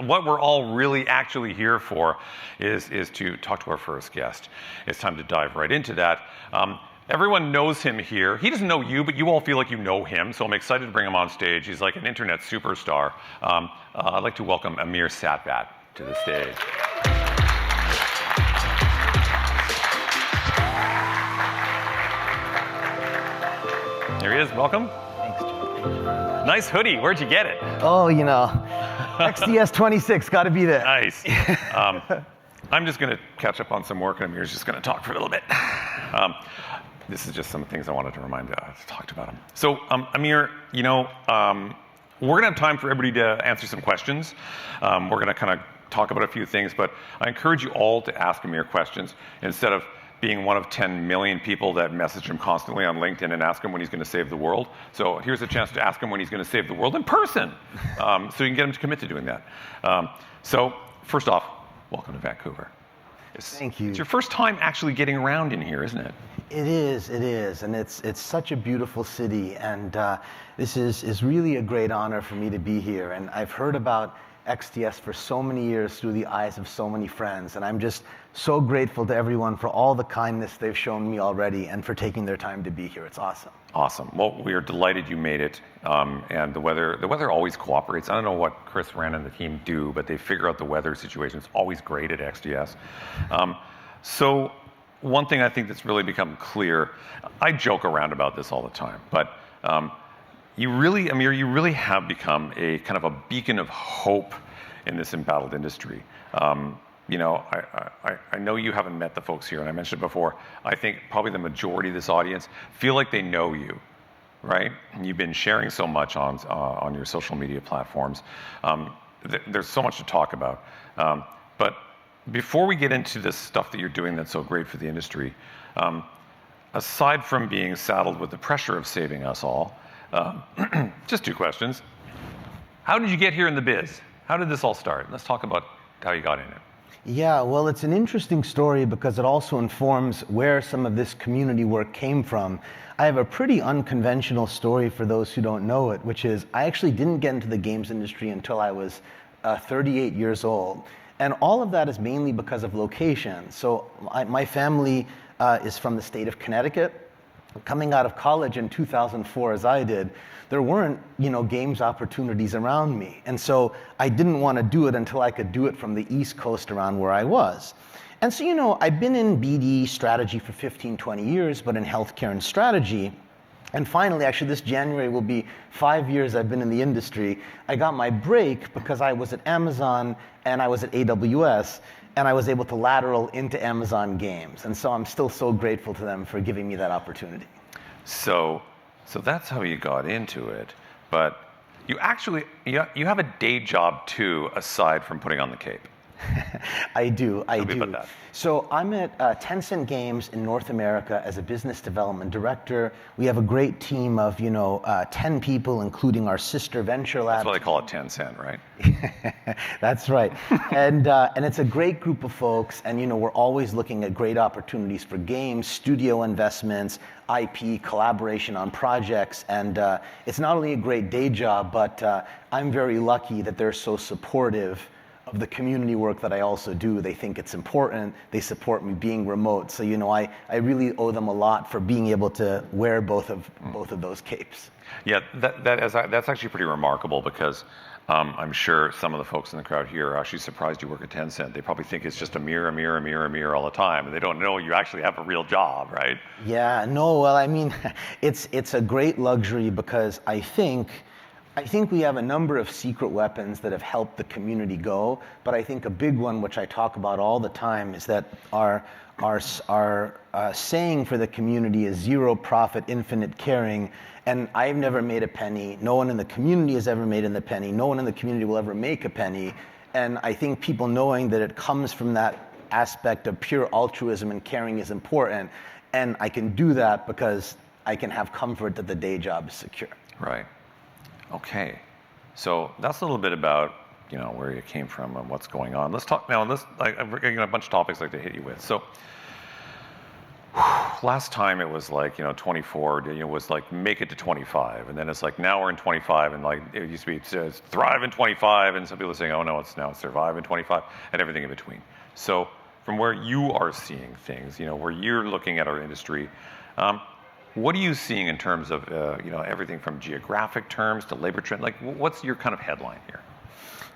what we're all really actually here for is to talk to our first guest. It's time to dive right into that. Everyone knows him here. He doesn't know you, but you all feel like you know him, so I'm excited to bring him on stage. He's like an internet superstar. I'd like to welcome Amir Satvat to the stage. Here he is. Welcome. Thanks, Joe. Thank you very much. Nice hoodie. Where'd you get it? Oh, you know, XDS25, got to be there. Nice. I'm just going to catch up on some work, and Amir's just going to talk for a little bit. This is just some things I wanted to remind you. I've talked about him. So, Amir, you know, we're going to have time for everybody to answer some questions. We're going to kind of talk about a few things, but I encourage you all to ask Amir questions instead of being one of 10 million people that message him constantly on LinkedIn and ask him when he's going to save the world. So here's a chance to ask him when he's going to save the world in person, so you can get him to commit to doing that. So first off, welcome to Vancouver. Thank you. It's your first time actually getting around in here, isn't it? It is, and it's such a beautiful city, and this is really a great honor for me to be here. And I've heard about XDS for so many years through the eyes of so many friends, and I'm just so grateful to everyone for all the kindness they've shown me already and for taking their time to be here. It's awesome. Awesome. Well, we are delighted you made it, and the weather always cooperates. I don't know what Chris Wren and the team do, but they figure out the weather situation. It's always great at XDS. So one thing I think that's really become clear, I joke around about this all the time, but Amir, you really have become a kind of a beacon of hope in this embattled industry. You know, I know you haven't met the folks here, and I mentioned it before. I think probably the majority of this audience feel like they know you, right? And you've been sharing so much on your social media platforms. There's so much to talk about. But before we get into this stuff that you're doing that's so great for the industry, aside from being saddled with the pressure of saving us all, just two questions. How did you get here in the biz? How did this all start? Let's talk about how you got in it. Yeah, well, it's an interesting story because it also informs where some of this community work came from. I have a pretty unconventional story for those who don't know it, which is I actually didn't get into the games industry until I was 38 years old. And all of that is mainly because of location. So my family is from the state of Connecticut. Coming out of college in 2004, as I did, there weren't, games opportunities around me. And so I didn't want to do it until I could do it from the East Coast around where I was. And so, I've been in BD strategy for 15, 20 years, but in healthcare and strategy. And finally, actually, this January will be 5 years I've been in the industry. I got my break because I was at Amazon and I was at AWS, and I was able to lateral into Amazon Games. And so I'm still so grateful to them for giving me that opportunity. So that's how you got into it. But you actually, you have a day job too, aside from putting on the cape. I do. Tell me about that. So I'm at Tencent Games in North America as a business development director. We have a great team of 10 people, including our sister venture lab. That's why they call it Tencent, right? That's right. And it's a great group of folks. And we're always looking at great opportunities for games, studio investments, IP, collaboration on projects. And it's not only a great day job, but I'm very lucky that they're so supportive of the community work that I also do. They think it's important. They support me being remote. So I really owe them a lot for being able to wear both of those capes. Yeah, that's actually pretty remarkable because I'm sure some of the folks in the crowd here are actually surprised you work at Tencent. They probably think it's just Amir all the time, and they don't know you actually have a real job, right? Yeah, no, well, I mean, it's a great luxury because I think we have a number of secret weapons that have helped the community go, but I think a big one, which I talk about all the time, is that our saying for the community is zero profit, infinite caring, and I've never made a penny. No one in the community has ever made a penny. No one in the community will ever make a penny, and I think people knowing that it comes from that aspect of pure altruism and caring is important, and I can do that because I can have comfort that the day job is secure. Right. Okay, so that's a little bit about where you came from and what's going on. Let's talk now. We're getting a bunch of topics I'd like to hit you with. So last time it was like, 24, was like make it to 25. And then it's like now we're in 25 and like it used to be it says thrive in 25. And some people are saying, oh no, it's now survive in 25 and everything in between. So from where you are seeing things, where you're looking at our industry, what are you seeing in terms of, everything from geographic terms to labor trend? Like what's your kind of headline here?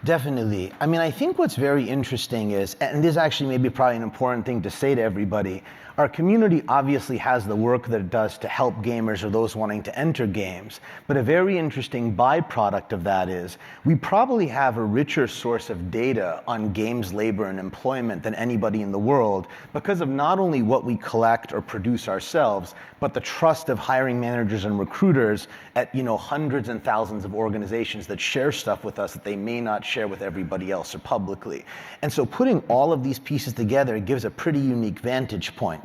Definitely. I mean, I think what's very interesting is, and this actually may be probably an important thing to say to everybody, our community obviously has the work that it does to help gamers or those wanting to enter games. But a very interesting byproduct of that is we probably have a richer source of data on games, labor, and employment than anybody in the world because of not only what we collect or produce ourselves, but the trust of hiring managers and recruiters at hundreds and thousands of organizations that share stuff with us that they may not share with everybody else or publicly. And so putting all of these pieces together gives a pretty unique vantage point.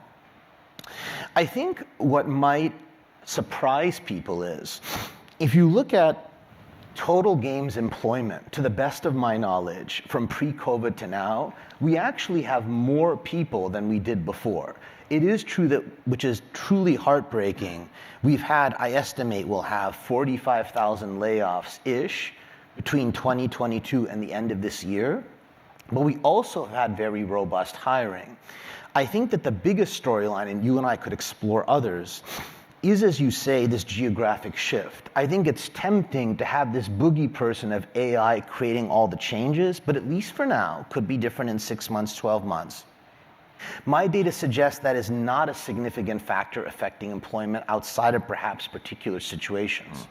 I think what might surprise people is, if you look at total games employment, to the best of my knowledge, from pre-COVID to now, we actually have more people than we did before. It is true that, which is truly heartbreaking, we've had, I estimate we'll have 45,000 layoffs-ish between 2022 and the end of this year, but we also have had very robust hiring. I think that the biggest storyline, and you and I could explore others, is, as you say, this geographic shift. I think it's tempting to have this boogie person of AI creating all the changes, but at least for now, could be different in 6 months, 12 months. My data suggests that is not a significant factor affecting employment outside of perhaps particular situations.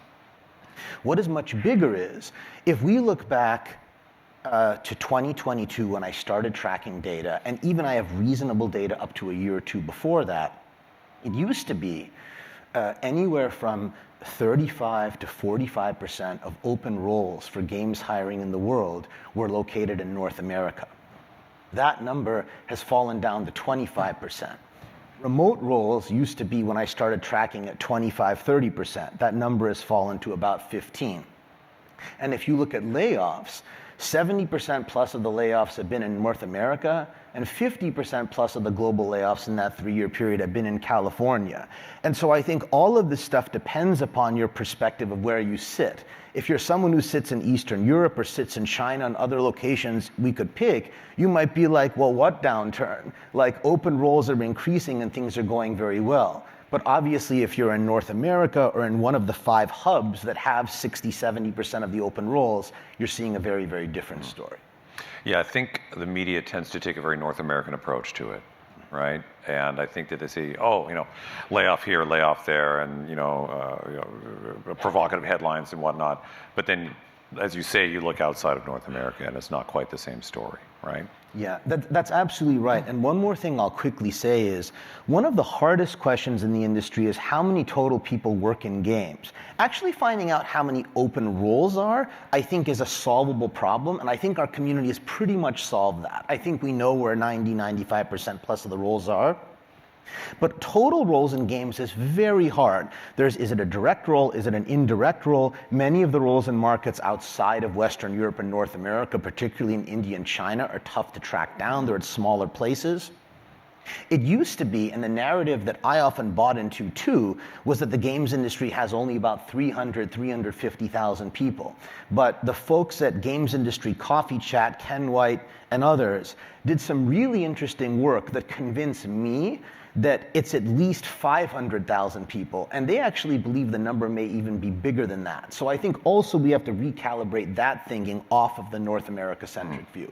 What is much bigger is, if we look back to 2022 when I started tracking data, and even I have reasonable data up to a year or two before that, it used to be anywhere from 35 to 45% of open roles for games hiring in the world were located in North America. That number has fallen down to 25%. Remote roles used to be, when I started tracking, at 25, 30%. That number has fallen to about 15. And if you look at layoffs, 70% plus of the layoffs have been in North America, and 50% plus of the global layoffs in that 3-year period have been in California. And so I think all of this stuff depends upon your perspective of where you sit. If you're someone who sits in Eastern Europe or sits in China and other locations we could pick, you might be like, well, what downturn? Like, open roles are increasing and things are going very well. But obviously, if you're in North America or in one of the 5 hubs that have 60, 70% of the open roles, you're seeing a very, very different story. Yeah, I think the media tends to take a very North American approach to it, right? And I think that they say, layoff here, layoff there, and provocative headlines and whatnot. But then, as you say, you look outside of North America, and it's not quite the same story, right? Yeah, that's absolutely right. And one more thing I'll quickly say is, one of the hardest questions in the industry is how many total people work in games. Actually finding out how many open roles are, I think, is a solvable problem, and I think our community has pretty much solved that. I think we know where 90, 95% plus of the roles are. But total roles in games is very hard. Is it a direct role? Is it an indirect role? Many of the roles in markets outside of Western Europe and North America, particularly in India and China, are tough to track down. They're at smaller places. It used to be, and the narrative that I often bought into too, was that the games industry has only about 350,000 people. But the folks at Games Industry Coffee Chat, Ken White, and others did some really interesting work that convinced me that it's at least 500,000 people, and they actually believe the number may even be bigger than that. So I think also we have to recalibrate that thinking off of the North America-centric view.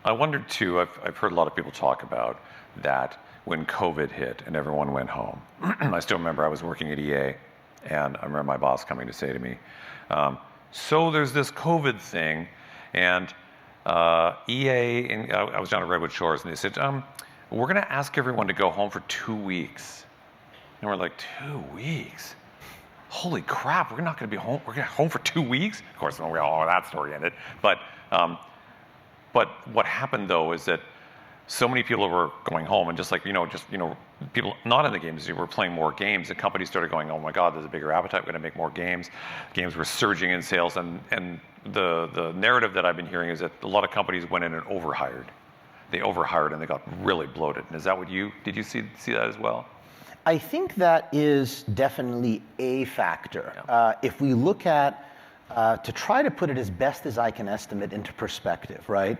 I wondered too, I've heard a lot of people talk about that when COVID hit and everyone went home. I still remember I was working at EA, and I remember my boss coming to say to me, so there's this COVID thing, and EA, and I was down at Redwood Shores, and they said, we're going to ask everyone to go home for 2 weeks. And we're like, 2 weeks? Holy crap, we're not going to be home. We're going to home for 2 weeks? Of course, we all know how that story ended. But what happened, though, is that so many people were going home, and just people not in the game industry were playing more games, and companies started going, oh my God, there's a bigger appetite, we're going to make more games. Games were surging in sales, and the narrative that I've been hearing is that a lot of companies went in and overhired. They overhired and they got really bloated. And is that what did you see that as well? I think that is definitely a factor. Yeah. If we look at, to try to put it as best as I can estimate into perspective, right?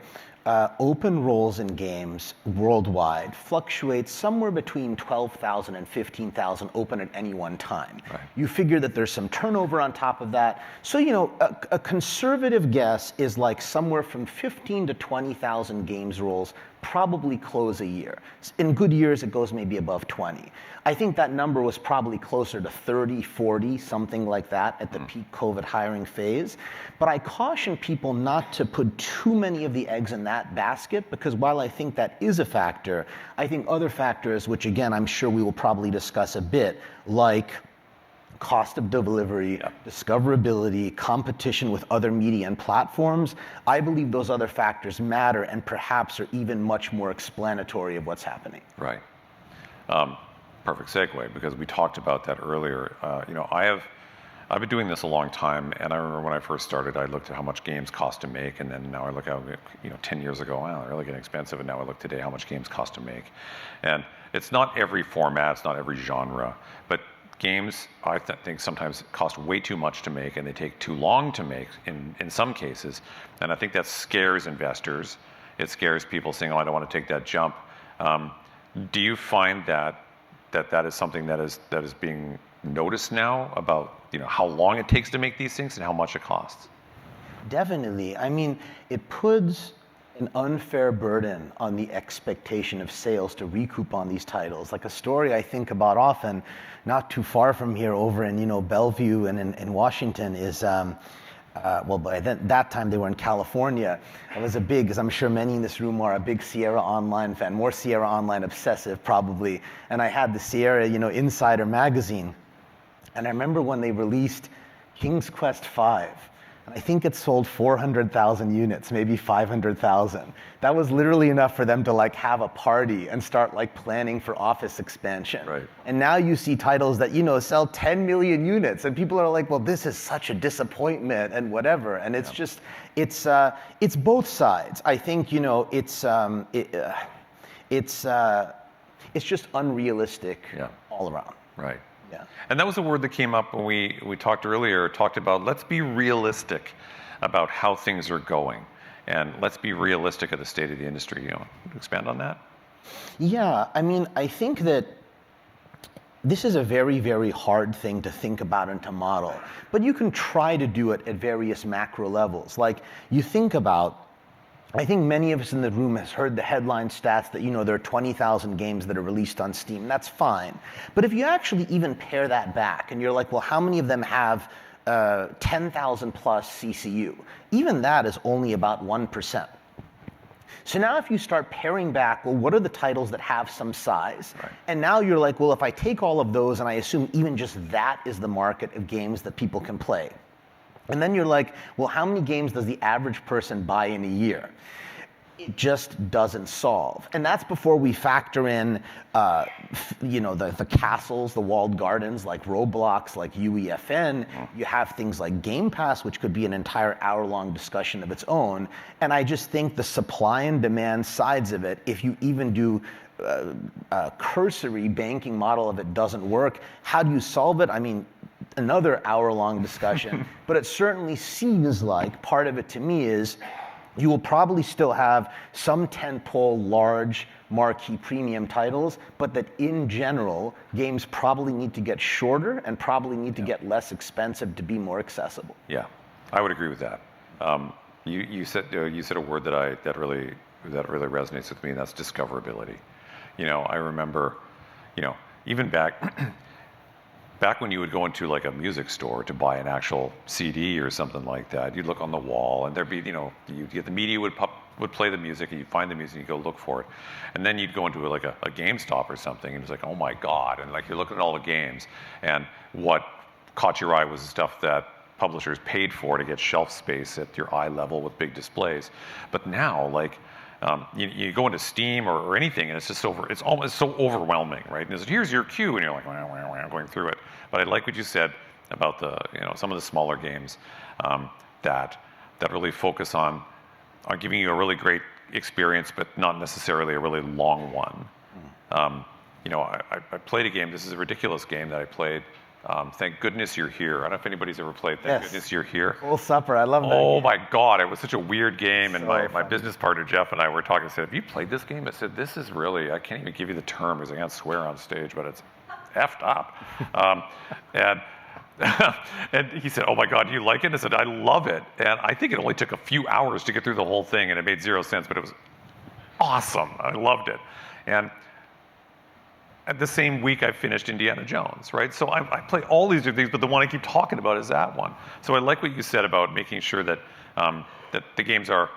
Open roles in games worldwide fluctuate somewhere between 12,000 and 15,000 open at any one time. Right. You figure that there's some turnover on top of that. So, a conservative guess is like somewhere from 15 to 20,000 games roles probably close a year. In good years, it goes maybe above 20. I think that number was probably closer to 30, 40, something like that at the peak COVID hiring phase. But I caution people not to put too many of the eggs in that basket, because while I think that is a factor, I think other factors, which again, I'm sure we will probably discuss a bit, like cost of delivery, discoverability, competition with other media and platforms, I believe those other factors matter and perhaps are even much more explanatory of what's happening. Right. Perfect segue, because we talked about that earlier. I've been doing this a long time, and I remember when I first started, I looked at how much games cost to make, and then now I look at, 10 years ago, wow, they're really getting expensive, and now I look today how much games cost to make. And it's not every format, it's not every genre, but games, I think, sometimes cost way too much to make, and they take too long to make in some cases. And I think that scares investors. It scares people saying, oh, I don't want to take that jump. Do you find that is something that is being noticed now about how long it takes to make these things and how much it costs? Definitely. I mean, it puts an unfair burden on the expectation of sales to recoup on these titles. Like a story I think about often, not too far from here, over in Bellevue and in Washington, is well, by that time they were in California. I was as I'm sure many in this room are, a big Sierra Online fan, more Sierra Online obsessive probably. And I had the Sierra, Insider magazine. And I remember when they released King's Quest V, and I think it sold 400,000 units, maybe 500,000. That was literally enough for them to have a party and start planning for office expansion. Right. And now you see titles that sell 10 million units, and people are like, well, this is such a disappointment and whatever. And it's just, it's both sides. I think it's just unrealistic all around. Right. Yeah. And that was a word that came up when we talked earlier, talked about let's be realistic about how things are going. And let's be realistic at the state of the industry. Expand on that? Yeah, I mean, I think that this is a very, very hard thing to think about and to model. But you can try to do it at various macro levels. Like, you think about, I think many of us in the room has heard the headline stats that, there are 20,000 games that are released on Steam. That's fine. But if you actually even pare that back and you're like, well, how many of them have 10,000 plus CCU? Even that is only about 1%. So now if you start paring back, well, what are the titles that have some size? Right. And now you're like, well, if I take all of those and I assume even just that is the market of games that people can play. And then you're like, well, how many games does the average person buy in a year? It just doesn't solve. And that's before we factor in, the castles, the walled gardens, like Roblox, like UEFN. You have things like Game Pass, which could be an entire hour-long discussion of its own. And I just think the supply and demand sides of it, if you even do a cursory banking model of it doesn't work, how do you solve it? I mean, another hour-long discussion. But it certainly seems like part of it to me is you will probably still have some tentpole, large, marquee premium titles, but that in general, games probably need to get shorter and probably need to get less expensive to be more accessible. Yeah, I would agree with that. You said a word that really resonates with me, and that's discoverability. I remember, even back when you would go into like a music store to buy an actual CD or something like that, you'd look on the wall and there'd be, you'd get the media would play the music and you'd find the music and you'd go look for it. And then you'd go into like a GameStop or something and it's like, oh my God. And like you're looking at all the games and what caught your eye was the stuff that publishers paid for to get shelf space at your eye level with big displays. But now, like, you go into Steam or anything, and it's just it's almost so overwhelming, right? And it's, here's your queue, and you're like, wah, going through it. But I like what you said about the, some of the smaller games that really focus on giving you a really great experience, but not necessarily a really long one. I played a game. This is a ridiculous game that I played. Thank Goodness You're Here. I don't know if anybody's ever played Thank Goodness You're Here. Full Supper, I love that Oh game. my God, it was such a weird game. And So my business partner, Jeff, and I were talking. I said, have you played this game? I said, this is really, I can't even give you the term because I can't swear on stage, but it's effed up. And and he said, oh my God, do you like it? I said, I love it. And I think it only took a few hours to get through the whole thing, and it made zero sense, but it was awesome. I loved it. And at the same week, I finished Indiana Jones, right? So I play all these different things, but the one I keep talking about is that one. So I like what you said about making sure that that the games are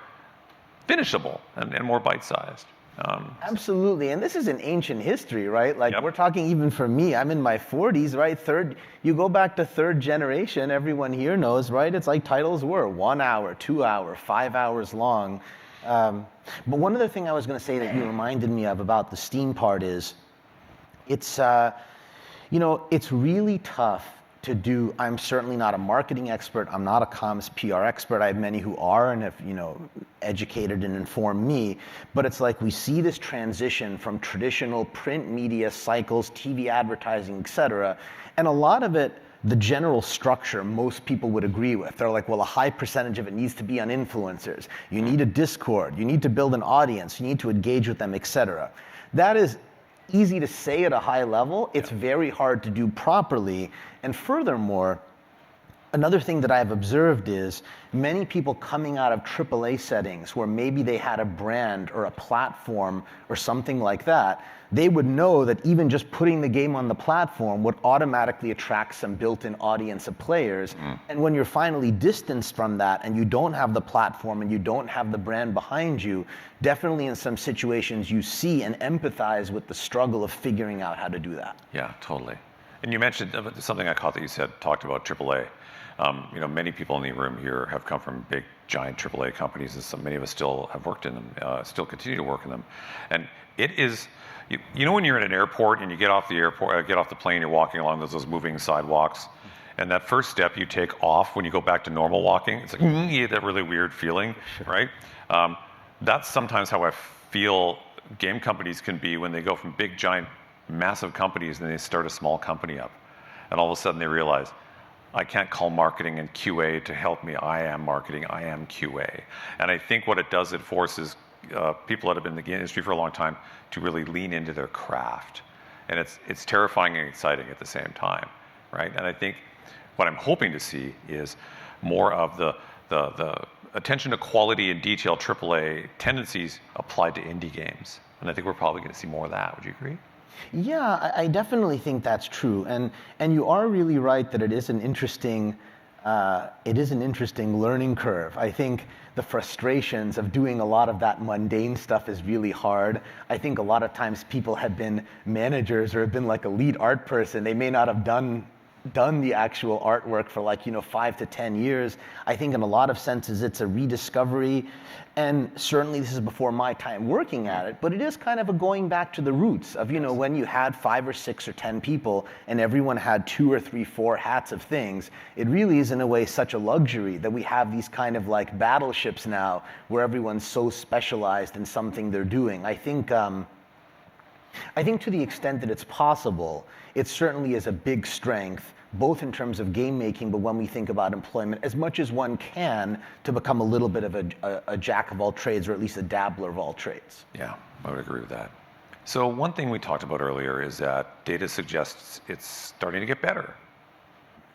finishable and more bite-sized. Absolutely, and this is an ancient history, right? Like Yep. we're talking even for me, I'm in my 40s, right? You go back to third generation, everyone here knows, right? It's like titles were 1 hour, 2 hour, 5 hours long. But one other thing I was gonna say that you reminded me of about the Steam part is, it's really tough to do. I'm certainly not a marketing expert. I'm not a comms PR expert. I have many who are and have, educated and informed me. But it's like we see this transition from traditional print media cycles, TV advertising, et cetera. And a lot of it, the general structure, most people would agree with. They're like, well, a high percentage of it needs to be on influencers. You need a Discord. You need to build an audience. You need to engage with them, et cetera. That is easy to say at a high level. It's very hard to do properly. And furthermore, another thing that I've observed is many people coming out of AAA settings where maybe they had a brand or a platform or something like that, they would know that even just putting the game on the platform would automatically attract some built-in audience of players. And when you're finally distanced from that and you don't have the platform and you don't have the brand behind you, definitely in some situations you see and empathize with the struggle of figuring out how to do that. Yeah, totally. And you mentioned something I caught that you talked about AAA. Many people in the room here have come from big, giant AAA companies, and many of us still have worked in them, still continue to work in them. And it is, when you're in an airport and you get off the plane, you're walking along those moving sidewalks, and that first step you take off when you go back to normal walking, it's like, you get that really weird feeling, right? That's sometimes how I feel game companies can be when they go from big, giant, massive companies and they start a small company up. And all of a sudden they realize, I can't call marketing and QA to help me. I am marketing, I am QA. And I think what it does, it forces people that have been in the industry for a long time to really lean into their craft. And it's terrifying and exciting at the same time, right? And I think what I'm hoping to see is more of the attention to quality and detail AAA tendencies applied to indie games. And I think we're probably going to see more of that. Would you agree? Yeah, I definitely think that's true, and you are really right that it is an interesting learning curve. I think the frustrations of doing a lot of that mundane stuff is really hard. I think a lot of times people have been managers or have been like a lead art person. They may not have done the actual artwork for 5 to 10 years. I think in a lot of senses it's a rediscovery, and certainly this is before my time working at it, but it is kind of a going back to the roots of when you had 5 or 6 or 10 people and everyone had 2 or 3, 4 hats of things. It really is in a way such a luxury that we have these kind of like battleships now where everyone's so specialized in something they're doing. I think to the extent that it's possible, it certainly is a big strength, both in terms of game making, but when we think about employment, as much as one can to become a little bit of a jack of all trades, or at least a dabbler of all trades. Yeah, I would agree with that. So one thing we talked about earlier is that data suggests it's starting to get better.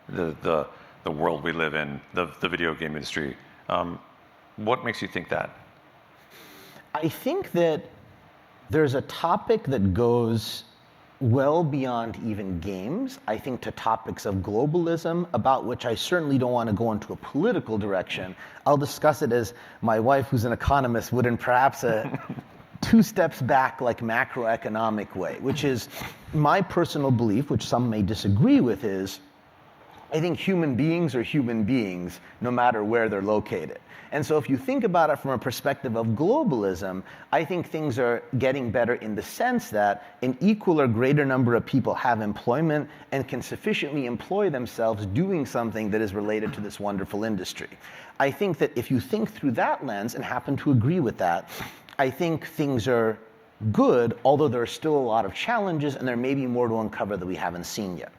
The world we live in, the video game industry. What makes you think that? I think that there's a topic that goes well beyond even games, I think, to topics of globalism, about which I certainly don't want to go into a political direction. I'll discuss it as my wife, who's an economist, would in perhaps a 2 steps back, like macroeconomic way, which is my personal belief, which some may disagree with, is I think human beings are human beings no matter where they're located. And so if you think about it from a perspective of globalism, I think things are getting better in the sense that an equal or greater number of people have employment and can sufficiently employ themselves doing something that is related to this wonderful industry. I think that if you think through that lens and happen to agree with that, I think things are good, although there are still a lot of challenges and there may be more to uncover that we haven't seen yet.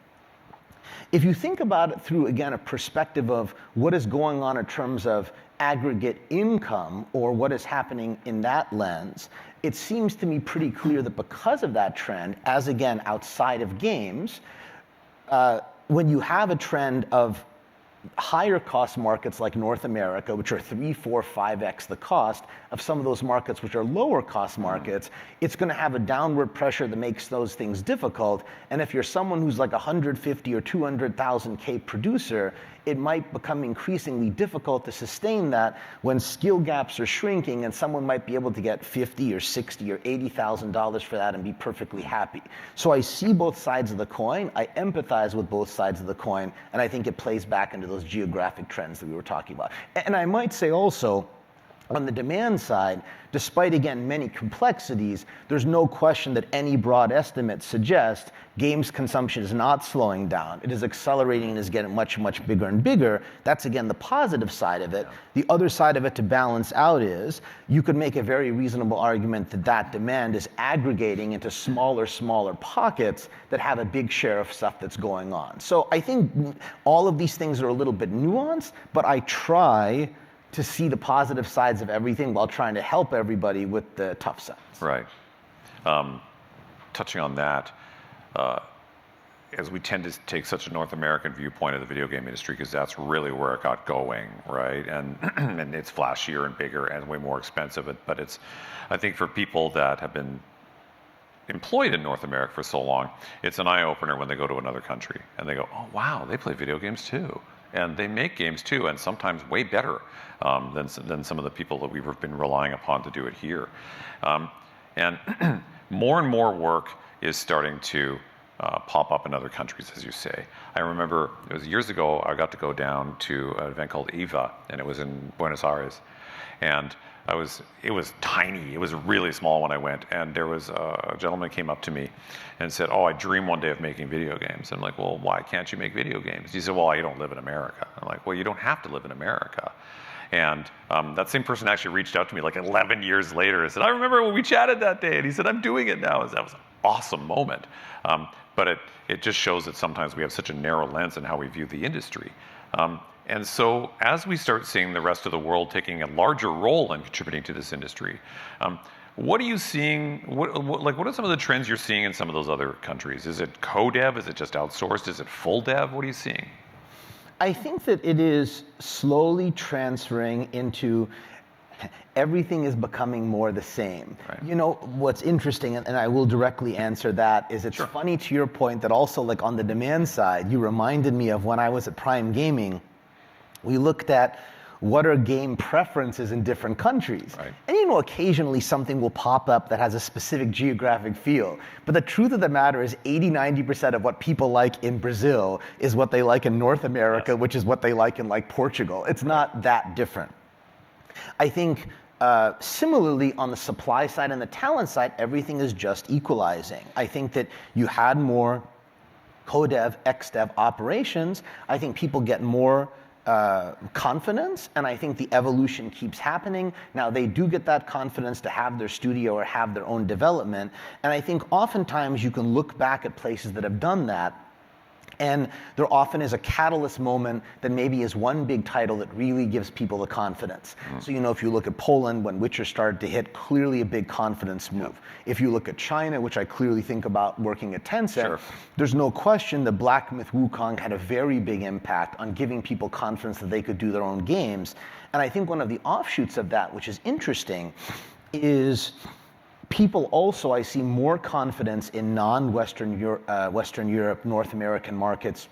If you think about it through, again, a perspective of what is going on in terms of aggregate income or what is happening in that lens, it seems to me pretty clear that because of that trend, as again, outside of games, when you have a trend of higher cost markets like North America, which are 3, 4, 5x the cost of some of those markets which are lower cost markets, it's going to have a downward pressure that makes those things difficult. And if you're someone who's like 150 or 200,000 K producer, it might become increasingly difficult to sustain that when skill gaps are shrinking, and someone might be able to get $50 or $60 or $80,000 for that and be perfectly happy. So I see both sides of the coin, I empathize with both sides of the coin, and I think it plays back into those geographic trends that we were talking about. And I might say also, on the demand side, despite, again, many complexities, there's no question that any broad estimates suggest games consumption is not slowing down. It is accelerating and is getting much, much bigger and bigger. That's, again, the positive side of it. The other side of it to balance out is you could make a very reasonable argument that that demand is aggregating into smaller pockets that have a big share of stuff that's going on. So I think all of these things are a little bit nuanced, but I try to see the positive sides of everything while trying to help everybody with the tough sides. Right. Touching on that, as we tend to take such a North American viewpoint of the video game industry, because that's really where it got going, right? And and it's flashier and bigger and way more expensive. But it's, I think for people that have been employed in North America for so long, it's an eye-opener when they go to another country and they go, oh wow, they play video games too. And they make games too, and sometimes way better than some of the people that we've been relying upon to do it here. And more and more work is starting to pop up in other countries, as you say. I remember it was years ago, I got to go down to an event called EVA, and it was in Buenos Aires. And it was tiny. It was really small when I went. And there was a gentleman came up to me and said, oh, I dream one day of making video games. And I'm like, well, why can't you make video games? He said, well, you don't live in America. I'm like, well, you don't have to live in America. And that same person actually reached out to me like 11 years later and said, I remember when we chatted that day. And he said, I'm doing it now. That was an awesome moment. But it just shows that sometimes we have such a narrow lens in how we view the industry. And so as we start seeing the rest of the world taking a larger role in contributing to this industry, what are you seeing, what are some of the trends you're seeing in some of those other countries? Is it co-dev? Is it just outsourced? Is it full dev? What are you seeing? I think that it is slowly transferring into everything is becoming more the same. Right. You know, what's interesting, and I will directly answer that, is it's Sure. funny to your point that also, like, on the demand side, you reminded me of when I was at Prime Gaming, we looked at what are game preferences in different countries. Right. And you know, occasionally something will pop up that has a specific geographic feel. But the truth of the matter is 80-90% of what people like in Brazil is what they like in North America, yes. Which is what they like in, like, Portugal. It's not that different. I think similarly on the supply side and the talent side, everything is just equalizing. I think that you had more co-dev, ex-dev operations. I think people get more confidence, and I think the evolution keeps happening. Now, they do get that confidence to have their studio or have their own development, and I think oftentimes you can look back at places that have done that, and there often is a catalyst moment that maybe is one big title that really gives people the confidence. So, you know, if you look at Poland, when Witcher started to hit, clearly a big confidence move. If you look at China, which I clearly think about working at Tencent, Sure. There's no question that Black Myth Wukong had a very big impact on giving people confidence that they could do their own games. And I think one of the offshoots of that, which is interesting, is people also, I see more confidence in non-Western Western Europe, North American markets,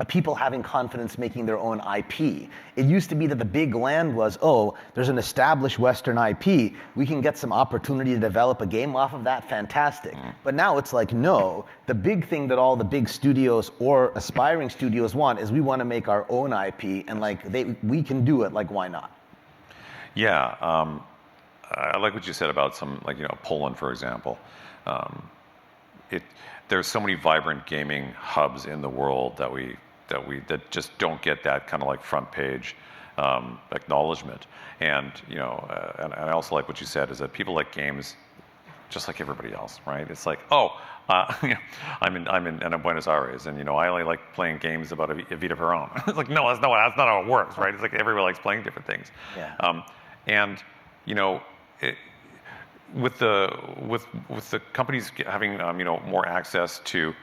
people having confidence making their own IP. It used to be that the big land was, oh, there's an established Western IP. We can get some opportunity to develop a game off of that, fantastic. But now it's like, no, the big thing that all the big studios or aspiring studios want is we want to make our own IP, and like we can do it, like why not? Yeah. I like what you said about some, like, you know, Poland, for example. There's so many vibrant gaming hubs in the world that just don't get that kind of like front page acknowledgement. And you know, and I also like what you said is that people like games just like everybody else, right? It's like, oh, I'm in Buenos Aires, and I only like playing games about Evita Peron. It's like, no, that's not how it works, right? It's like everybody likes playing different things. Yeah. And with the companies having more access to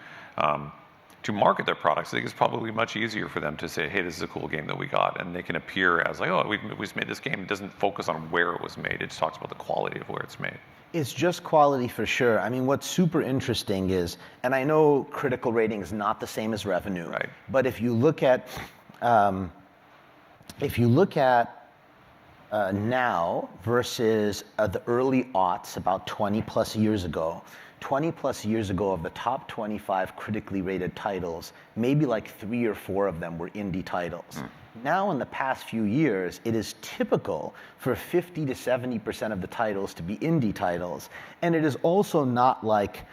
market their products, I think it's probably much easier for them to say, hey, this is a cool game that we got, and they can appear as like, oh, we just made this game. It doesn't focus on where it was made. It just talks about the quality of where it's made. It's just quality for sure. I mean, what's super interesting is, and I know critical rating is not the same as revenue, right, but if you look at now versus the early aughts, about 20 plus years ago, 20 plus years ago, of the top 25 critically rated titles, maybe like 3 or 4 of them were indie titles. Now, in the past few years, it is typical for 50 to 70% of the titles to be indie titles. And it is also not like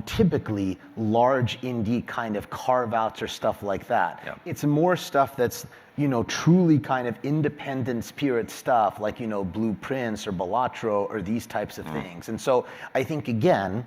typically large indie kind of carve-outs or stuff like that. Yeah. It's more stuff that's, truly kind of independent spirit stuff, like, Blueprints or Balatro or these types of things. And so I think, again,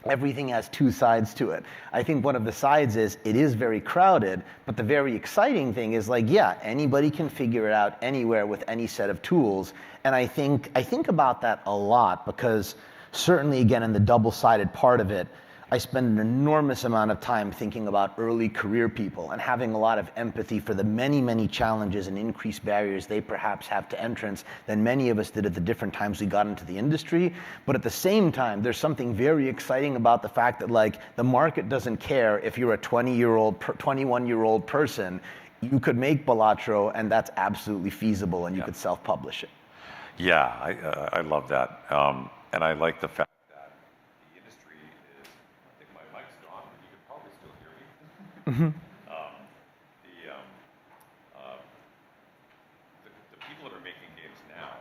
everything has 2 sides to it. I think one of the sides is it is very crowded, but the very exciting thing is like, yeah, anybody can figure it out anywhere with any set of tools. And I think about that a lot because certainly, again, in the double-sided part of it, I spend an enormous amount of time thinking about early career people and having a lot of empathy for the many, many challenges and increased barriers they perhaps have to entrance than many of us did at the different times we got into the industry. But at the same time, there's something very exciting about the fact that like the market doesn't care if you're a 21-year-old person. You could make Balatro, and that's absolutely feasible, and you could self-publish it. Yeah, I love that. And I like the fact that the industry is, I think my mic's gone, but you can probably still hear me. The people that are making games now,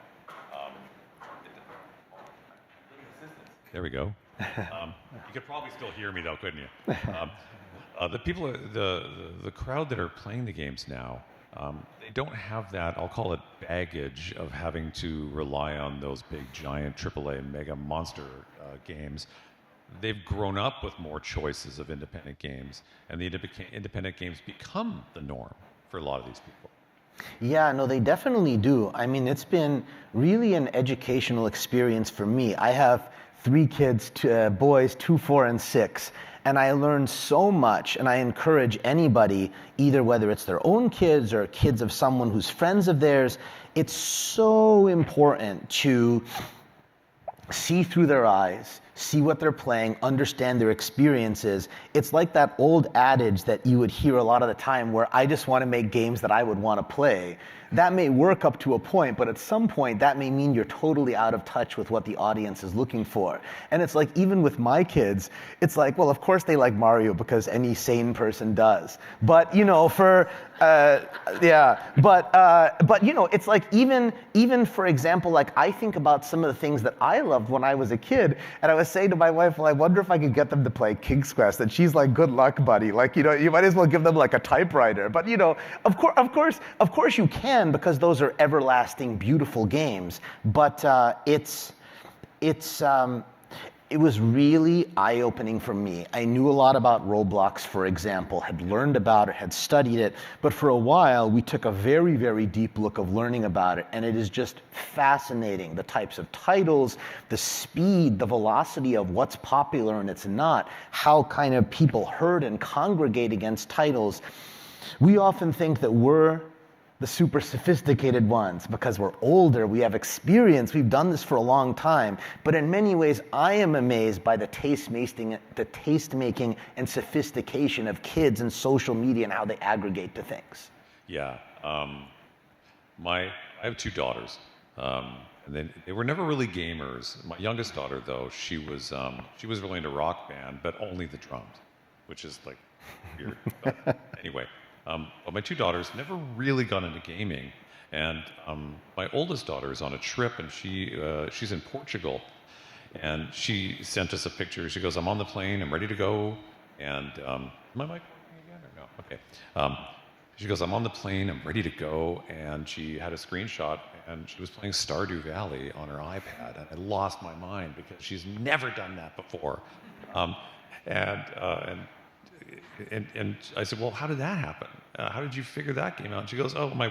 there we go. You could probably still hear me though, couldn't you? The people, the crowd that are playing the games now, they don't have that, I'll call it baggage of having to rely on those big, giant AAA mega monster games. They've grown up with more choices of independent games, and the independent games become the norm for a lot of these people. Yeah, no, they definitely do. I mean, it's been really an educational experience for me. I have 3 kids, boys, 2, 4, and 6. And I learned so much, and I encourage anybody, either whether it's their own kids or kids of someone who's friends of theirs, it's so important to see through their eyes, see what they're playing, understand their experiences. It's like that old adage that you would hear a lot of the time where I just want to make games that I would want to play. That may work up to a point, but at some point that may mean you're totally out of touch with what the audience is looking for. And it's like, even with my kids, it's like, well, of course they like Mario because any sane person does. But, it's like even for example, like I think about some of the things that I loved when I was a kid, and I was saying to my wife, well, I wonder if I could get them to play King's Quest, and she's like, good luck, buddy. Like, you might as well give them like a typewriter. But of course you can, because those are everlasting, beautiful games. But it was really eye-opening for me. I knew a lot about Roblox, for example, had learned about it, had studied it, but for a while we took a very, very deep look of learning about it, and it is just fascinating. The types of titles, the speed, the velocity of what's popular and it's not, how kind of people herd and congregate against titles. We often think that we're the super sophisticated ones because we're older, we have experience, we've done this for a long time. But in many ways, I am amazed by the taste-making and sophistication of kids and social media and how they aggregate to things. Yeah, I have 2 daughters, and they were never really gamers. My youngest daughter, though, she was really into Rock Band, but only the drums, which is like weird. But anyway. But my 2 daughters never really got into gaming, and my oldest daughter is on a trip, and she's in Portugal, and she sent us a picture. She goes, "I'm on the plane, I'm ready to go," and my mic working again or no? Okay. She goes, I'm on the plane, I'm ready to go. And she had a screenshot and she was playing Stardew Valley on her iPad. And I lost my mind because she's never done that before. Um, and, uh, and I said, well, how did that happen? How did you figure that game out? And she goes, oh, my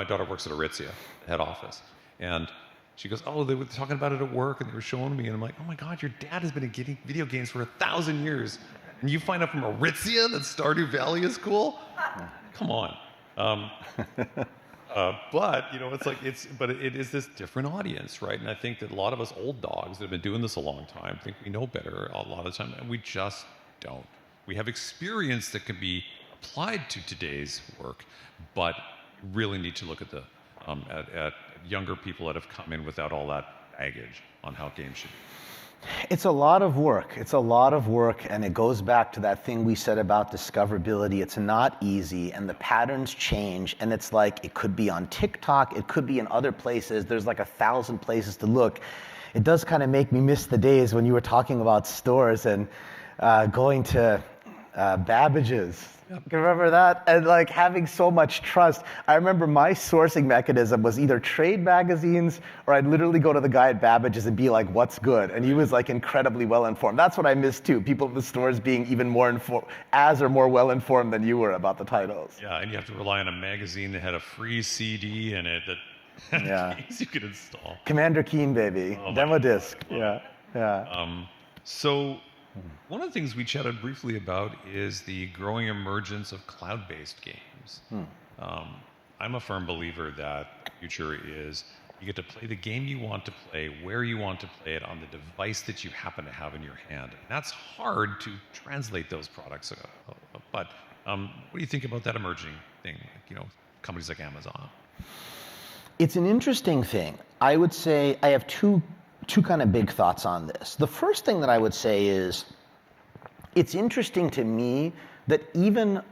daughter works at Aritzia, head office. And she goes, oh, they were talking about it at work and they were showing me. And I'm like, oh my God, your dad has been getting video games for 1,000 years. And you find out from Aritzia that Stardew Valley is cool? Come on. But it is this different audience, right? And I think that a lot of us old dogs that have been doing this a long time think we know better a lot of the time, and we just don't. We have experience that can be applied to today's work, but really need to look at at younger people that have come in without all that baggage on how games should be. It's a lot of work. It's a lot of work, and it goes back to that thing we said about discoverability. It's not easy, and the patterns change, and it's like it could be on TikTok, it could be in other places. There's like 1,000 places to look. It does kind of make me miss the days when you were talking about stores and going to Babbage's. Yep. You remember that? And like having so much trust. I remember my sourcing mechanism was either trade magazines or I'd literally go to the guy at Babbage's and be like, what's good? And he was like incredibly well informed. That's what I miss too. People at the stores being even more more well informed than you were about the titles. Yeah, and you have to rely on a magazine that had a free CD in it that games you could install. Commander Keen, baby. Oh, demo disc. Yeah. So one of the things we chatted briefly about is the growing emergence of cloud-based games. I'm a firm believer that the future is you get to play the game you want to play, where you want to play it, on the device that you happen to have in your hand. And that's hard to translate those products. But what do you think about that emerging thing? Companies like Amazon. It's an interesting thing. I would say I have two kind of big thoughts on this. The first thing that I would say is it's interesting to me that even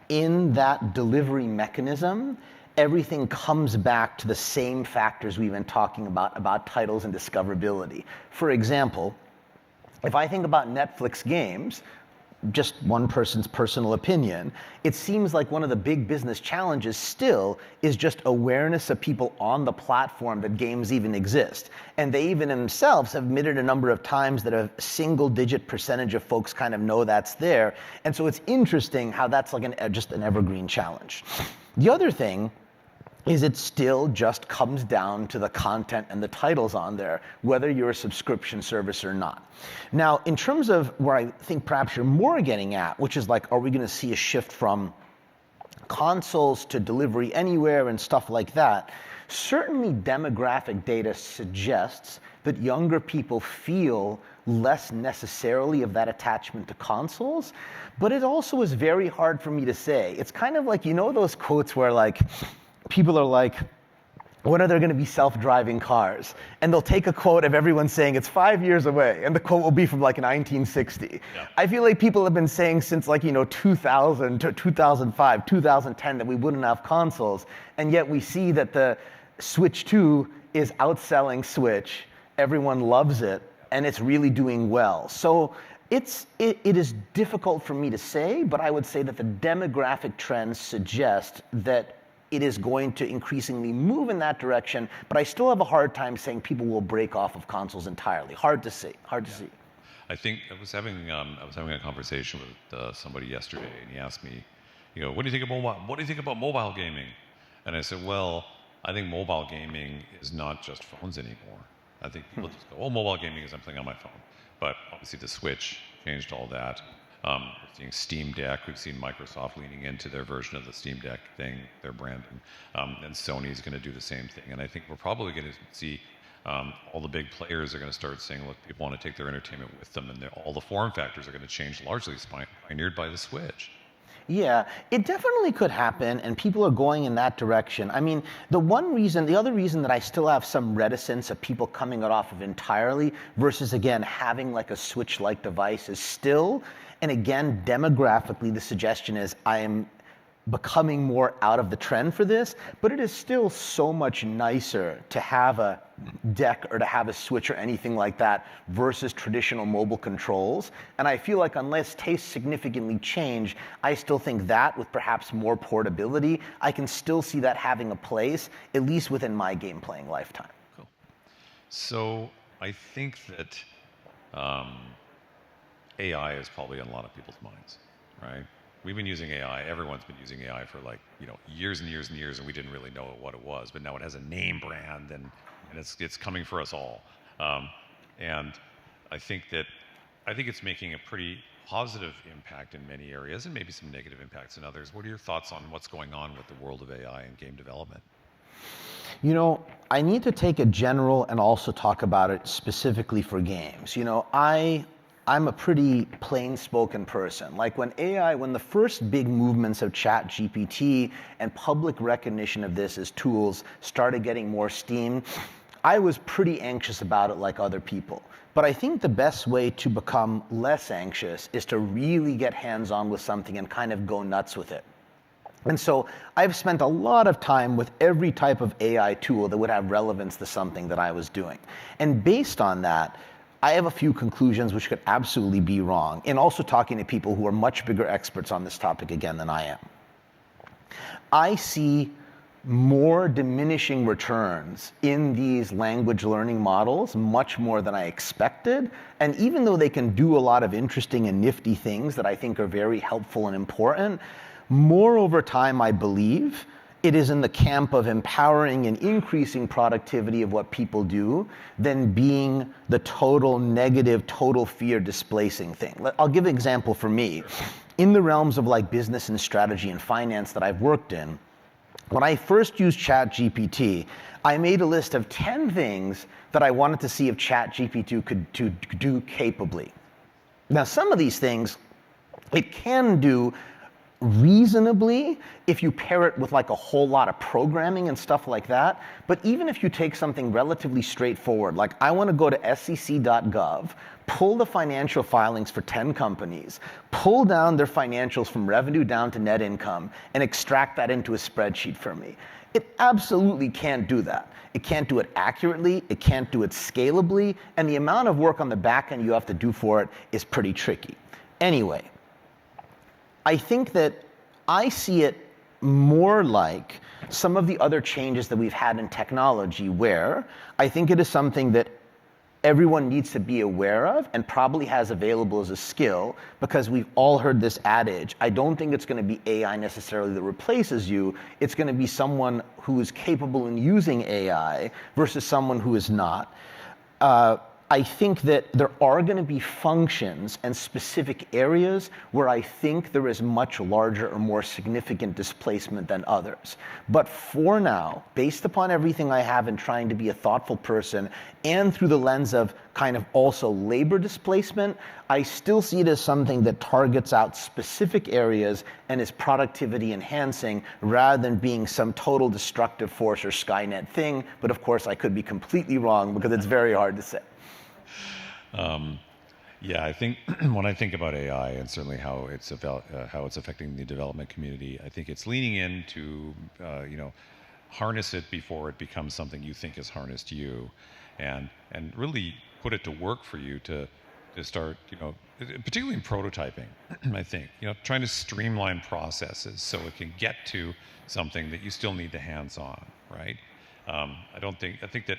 in that delivery mechanism, everything comes back to the same factors we've been talking about titles and discoverability. For example, if I think about Netflix games, just one person's personal opinion, it seems like one of the big business challenges still is just awareness of people on the platform that games even exist. And they even themselves have admitted a number of times that a single-digit percentage of folks kind of know that's there. And so it's interesting how that's like just an evergreen challenge. The other thing is it still just comes down to the content and the titles on there, whether you're a subscription service or not. Now, in terms of where I think perhaps you're more getting at, which is like, are we going to see a shift from consoles to delivery anywhere and stuff like that? Certainly demographic data suggests that younger people feel less necessarily of that attachment to consoles, but it also is very hard for me to say. It's kind of like, those quotes where like, people are like, when are there going to be self-driving cars? And they'll take a quote of everyone saying it's 5 years away, and the quote will be from like 1960. Yeah. I feel like people have been saying since like 2000 to 2005, 2010 that we wouldn't have consoles, and yet we see that the Switch 2 is outselling Switch. Everyone loves it, and it's really doing well. So it is difficult for me to say, but I would say that the demographic trends suggest that it is going to increasingly move in that direction, but I still have a hard time saying people will break off of consoles entirely. Hard to see. I think I was having a conversation with somebody yesterday, and he asked me, what do you think about mobile? What do you think about mobile gaming? And I said, well, I think mobile gaming is not just phones anymore. I think people just go, oh, mobile gaming is I'm playing on my phone. But obviously the Switch changed all that. We're seeing Steam Deck. We've seen Microsoft leaning into their version of the Steam Deck thing, their branding, and Sony's going to do the same thing. And I think we're probably going to see all the big players are going to start saying, look, people want to take their entertainment with them, and all the form factors are going to change, largely pioneered by the Switch. Yeah, it definitely could happen, and people are going in that direction. I mean, the other reason that I still have some reticence of people coming it off of entirely versus, again, having like a Switch-like device is still, and again, demographically, the suggestion is I am becoming more out of the trend for this, but it is still so much nicer to have a deck or to have a switch or anything like that versus traditional mobile controls. And I feel like unless tastes significantly change, I still think that with perhaps more portability, I can still see that having a place, at least within my game playing lifetime. Cool. So I think that AI is probably on a lot of people's minds, right? We've been using AI. Everyone's been using AI for like years and years and years, and we didn't really know what it was. But now it has a name brand, and it's coming for us all. And I think it's making a pretty positive impact in many areas, and maybe some negative impacts in others. What are your thoughts on what's going on with the world of AI and game development? I need to take a general and also talk about it specifically for games. I'm a pretty plain-spoken person. Like when the first big movements of ChatGPT and public recognition of this as tools started getting more steam, I was pretty anxious about it like other people. But I think the best way to become less anxious is to really get hands-on with something and kind of go nuts with it. And so I've spent a lot of time with every type of AI tool that would have relevance to something that I was doing. And based on that, I have a few conclusions which could absolutely be wrong, and also talking to people who are much bigger experts on this topic again than I am. I see more diminishing returns in these language learning models, much more than I expected. And even though they can do a lot of interesting and nifty things that I think are very helpful and important, more over time, I believe, it is in the camp of empowering and increasing productivity of what people do than being the total negative, total fear displacing thing. I'll give an example for me. In the realms of like business and strategy and finance that I've worked in, when I first used ChatGPT, I made a list of 10 things that I wanted to see if ChatGPT could do capably. Now, some of these things it can do reasonably if you pair it with like a whole lot of programming and stuff like that. But even if you take something relatively straightforward, like I want to go to sec.gov, pull the financial filings for 10 companies, pull down their financials from revenue down to net income, and extract that into a spreadsheet for me. It absolutely can't do that. It can't do it accurately, it can't do it scalably, and the amount of work on the back end you have to do for it is pretty tricky. Anyway, I think that I see it more like some of the other changes that we've had in technology, where I think it is something that everyone needs to be aware of and probably has available as a skill, because we've all heard this adage. I don't think it's going to be AI necessarily that replaces you. It's going to be someone who is capable in using AI versus someone who is not. I think that there are going to be functions and specific areas where I think there is much larger or more significant displacement than others. But for now, based upon everything I have in trying to be a thoughtful person and through the lens of kind of also labor displacement, I still see it as something that targets out specific areas and is productivity enhancing rather than being some total destructive force or Skynet thing. But of course, I could be completely wrong because it's very hard to say. Yeah, I think when I think about AI and certainly how it's affecting the development community, I think it's leaning in to harness it before it becomes something you think has harnessed you, and really put it to work for you to start, particularly in prototyping. I think trying to streamline processes so it can get to something that you still need the hands-on, right? I think that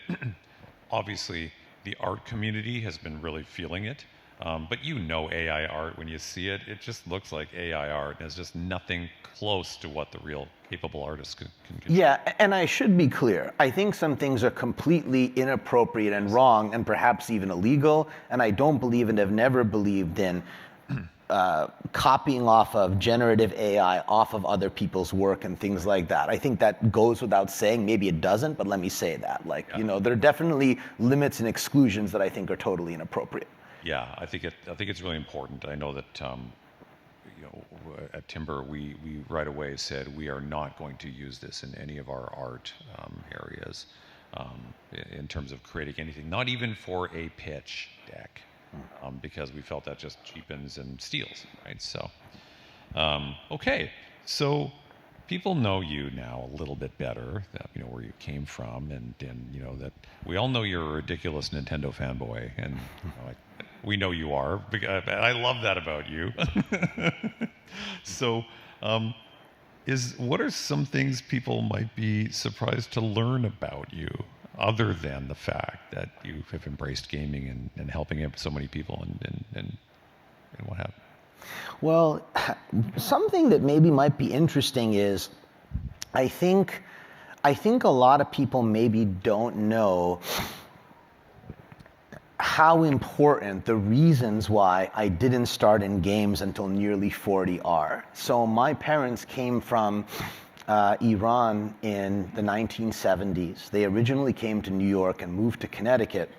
obviously the art community has been really feeling it, but AI art, when you see it, it just looks like AI art. There's just nothing close to what the real capable artist can do. Yeah, and I should be clear. I think some things are completely inappropriate and wrong and perhaps even illegal, and I don't believe and have never believed in copying off of generative AI off of other people's work and things like that. I think that goes without saying. Maybe it doesn't, but let me say that. There are definitely limits and exclusions that I think are totally inappropriate. Yeah, I think it's really important. I know that at Timber we right away said we are not going to use this in any of our art areas in terms of creating anything, not even for a pitch deck. Because we felt that just cheapens and steals, right? So, okay. So people know you now a little bit better, that, where you came from, and that we all know you're a ridiculous Nintendo fanboy, and we know you are. I love that about you. So, what are some things people might be surprised to learn about you, other than the fact that you have embraced gaming and helping so many people and what have you? Well, something that maybe might be interesting is, I think a lot of people maybe don't know how important the reasons why I didn't start in games until nearly 40 are. So my parents came from Iran in the 1970s. They originally came to New York and moved to Connecticut,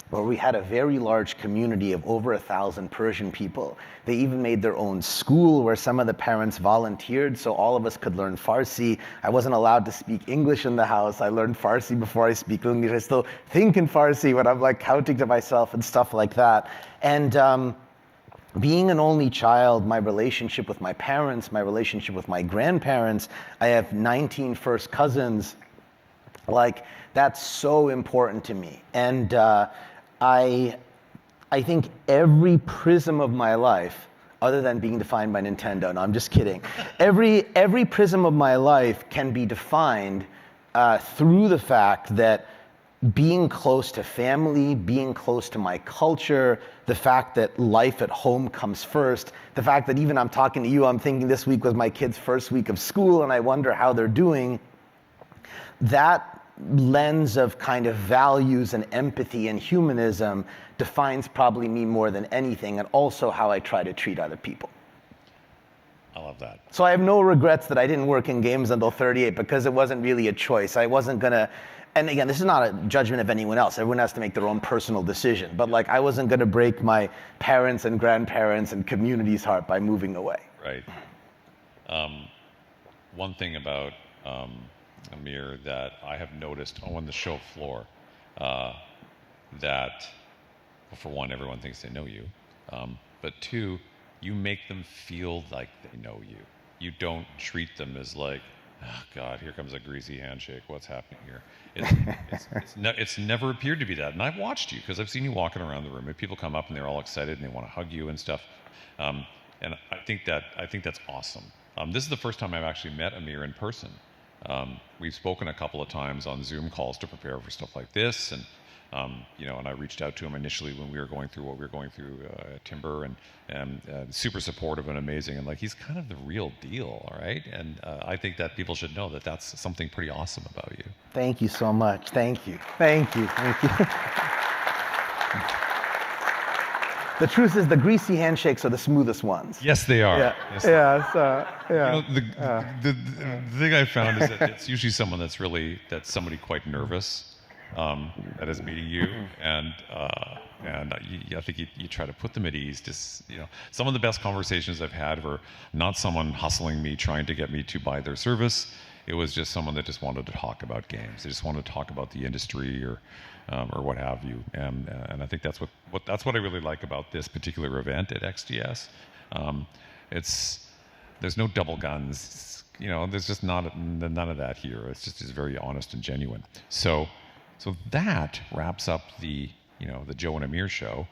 where we had a very large community of over 1,000 Persian people. They even made their own school where some of the parents volunteered so all of us could learn Farsi. I wasn't allowed to speak English in the house. I learned Farsi before I speak English. I still think in Farsi when I'm like counting to myself and stuff like that. And being an only child, my relationship with my parents, my relationship with my grandparents, I have 19 first cousins. Like, that's so important to me. And I think every prism of my life, other than being defined by Nintendo, no, I'm just kidding. Every prism of my life can be defined through the fact that being close to family, being close to my culture, the fact that life at home comes first, the fact that even I'm talking to you, I'm thinking this week was my kids' first week of school and I wonder how they're doing. That lens of kind of values and empathy and humanism defines probably me more than anything, and also how I try to treat other people. I love that. So I have no regrets that I didn't work in games until 38, because it wasn't really a choice. I wasn't gonna, and again, this is not a judgment of anyone else. Everyone has to make their own personal decision. But like, I wasn't gonna break my parents and grandparents and community's heart by moving away. Right. One thing about Amir, that I have noticed on the show floor, that, well, for one, everyone thinks they know you, but two, you make them feel like they know you. You don't treat them as like, oh God, here comes a greasy handshake. What's happening here? It's never appeared to be that. And I've watched you, because I've seen you walking around the room, and people come up and they're all excited and they want to hug you and stuff. And I think that's awesome. This is the first time I've actually met Amir in person. We've spoken a couple of times on Zoom calls to prepare for stuff like this, and and I reached out to him initially when we were going through what we were going through at Timber, and super supportive and amazing, and like, he's kind of the real deal, all right? And I think that people should know that that's something pretty awesome about you. Thank you so much. Thank you. Thank you. Thank you. The truth is, the greasy handshakes are the smoothest ones. Yes, they are. Yeah. Yes, Yeah. The thing I found is that it's usually that's somebody quite nervous that is meeting you, and I think you try to put them at ease. Just, some of the best conversations I've had were not someone hustling me, trying to get me to buy their service. It was just someone that just wanted to talk about games. They just wanted to talk about the industry or what have you. And I think that's what I really like about this particular event at XDS. There's no double guns. There's just none of that here. It's just very honest and genuine. So that wraps up the Joe and Amir show.